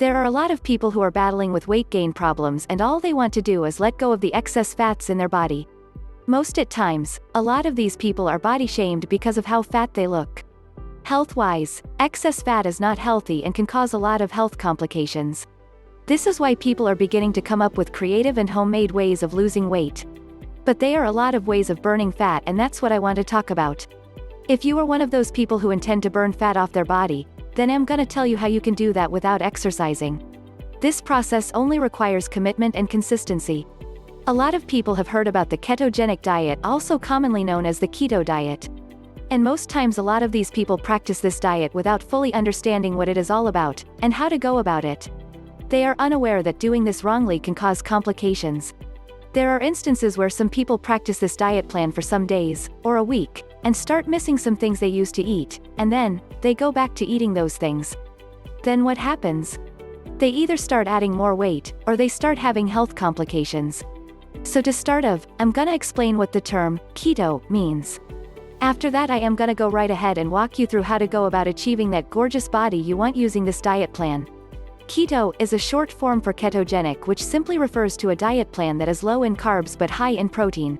There are a lot of people who are battling with weight gain problems and all they want to do is let go of the excess fats in their body. Most at times, a lot of these people are body shamed because of how fat they look. Health-wise, excess fat is not healthy and can cause a lot of health complications. This is why people are beginning to come up with creative and homemade ways of losing weight. But there are a lot of ways of burning fat, and that's what I want to talk about. If you are one of those people who intend to burn fat off their body, then I'm gonna tell you how you can do that without exercising. This process only requires commitment and consistency. A lot of people have heard about the ketogenic diet, also commonly known as the keto diet. And most times a lot of these people practice this diet without fully understanding what it is all about, and how to go about it. They are unaware that doing this wrongly can cause complications. There are instances where some people practice this diet plan for some days, or a week, and start missing some things they used to eat, and then, they go back to eating those things. Then what happens? They either start adding more weight, or they start having health complications. So to start off, I'm gonna explain what the term, keto, means. After that I am gonna go right ahead and walk you through how to go about achieving that gorgeous body you want using this diet plan. Keto is a short form for ketogenic, which simply refers to a diet plan that is low in carbs but high in protein.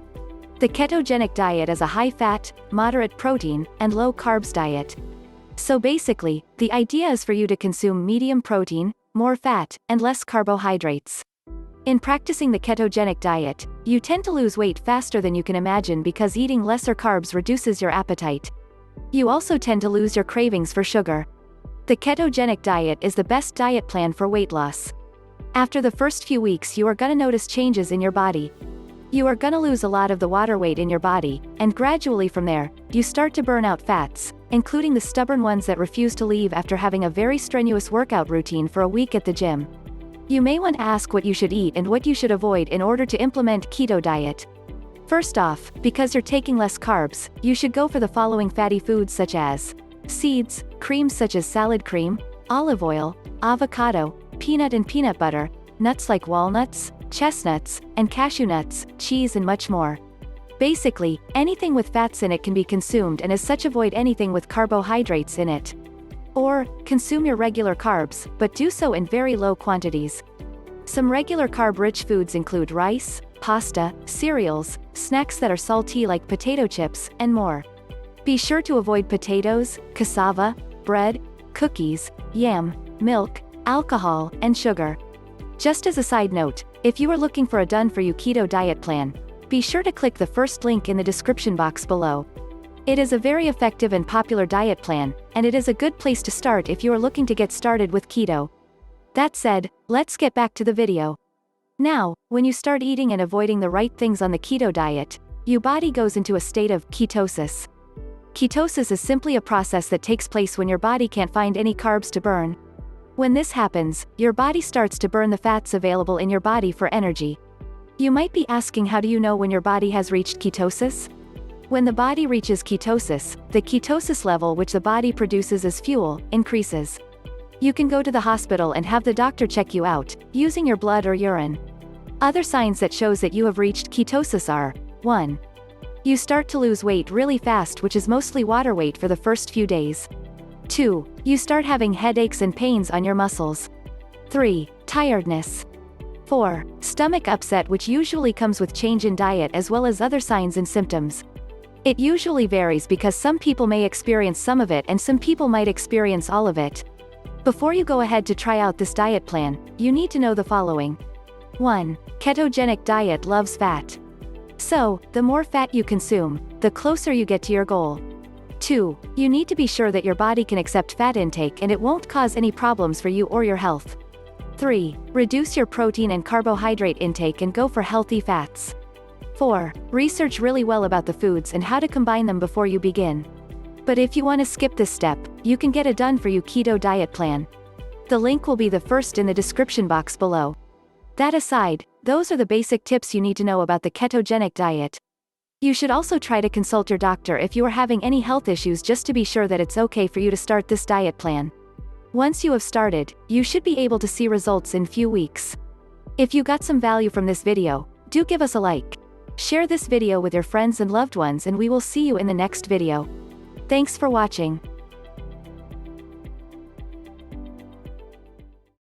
The ketogenic diet is a high-fat, moderate protein, and low-carbs diet. So basically, the idea is for you to consume medium protein, more fat, and less carbohydrates. In practicing the ketogenic diet, you tend to lose weight faster than you can imagine because eating lesser carbs reduces your appetite. You also tend to lose your cravings for sugar. The ketogenic diet is the best diet plan for weight loss. After the first few weeks you are gonna notice changes in your body. You are gonna lose a lot of the water weight in your body, and gradually from there, you start to burn out fats, including the stubborn ones that refuse to leave after having a very strenuous workout routine for a week at the gym. You may want to ask what you should eat and what you should avoid in order to implement keto diet. First off, because you're taking less carbs, you should go for the following fatty foods such as seeds, creams such as salad cream, olive oil, avocado, peanut and peanut butter, nuts like walnuts, chestnuts, and cashew nuts, cheese and much more. Basically, anything with fats in it can be consumed, and as such avoid anything with carbohydrates in it. Or, consume your regular carbs, but do so in very low quantities. Some regular carb-rich foods include rice, pasta, cereals, snacks that are salty like potato chips, and more. Be sure to avoid potatoes, cassava, bread, cookies, yam, milk, alcohol, and sugar. Just as a side note, if you are looking for a done-for-you keto diet plan, be sure to click the first link in the description box below. It is a very effective and popular diet plan, and it is a good place to start if you are looking to get started with keto. That said, let's get back to the video. Now, when you start eating and avoiding the right things on the keto diet, your body goes into a state of ketosis. Ketosis is simply a process that takes place when your body can't find any carbs to burn. When this happens, your body starts to burn the fats available in your body for energy. You might be asking, how do you know when your body has reached ketosis? When the body reaches ketosis, the ketosis level which the body produces as fuel, increases. You can go to the hospital and have the doctor check you out, using your blood or urine. Other signs that shows that you have reached ketosis are, 1. You start to lose weight really fast, which is mostly water weight for the first few days. 2. You start having headaches and pains on your muscles. 3. Tiredness. 4. Stomach upset, which usually comes with change in diet as well as other signs and symptoms. It usually varies because some people may experience some of it and some people might experience all of it. Before you go ahead to try out this diet plan, you need to know the following. 1. Ketogenic diet loves fat. So, the more fat you consume, the closer you get to your goal. 2. You need to be sure that your body can accept fat intake and it won't cause any problems for you or your health. 3. Reduce your protein and carbohydrate intake and go for healthy fats. 4. Research really well about the foods and how to combine them before you begin. But if you want to skip this step, you can get a done-for-you keto diet plan. The link will be the first in the description box below. That aside, those are the basic tips you need to know about the ketogenic diet. You should also try to consult your doctor if you are having any health issues, just to be sure that it's okay for you to start this diet plan. Once you have started, you should be able to see results in few weeks. If you got some value from this video, do give us a like. Share this video with your friends and loved ones, and we will see you in the next video. Thanks for watching.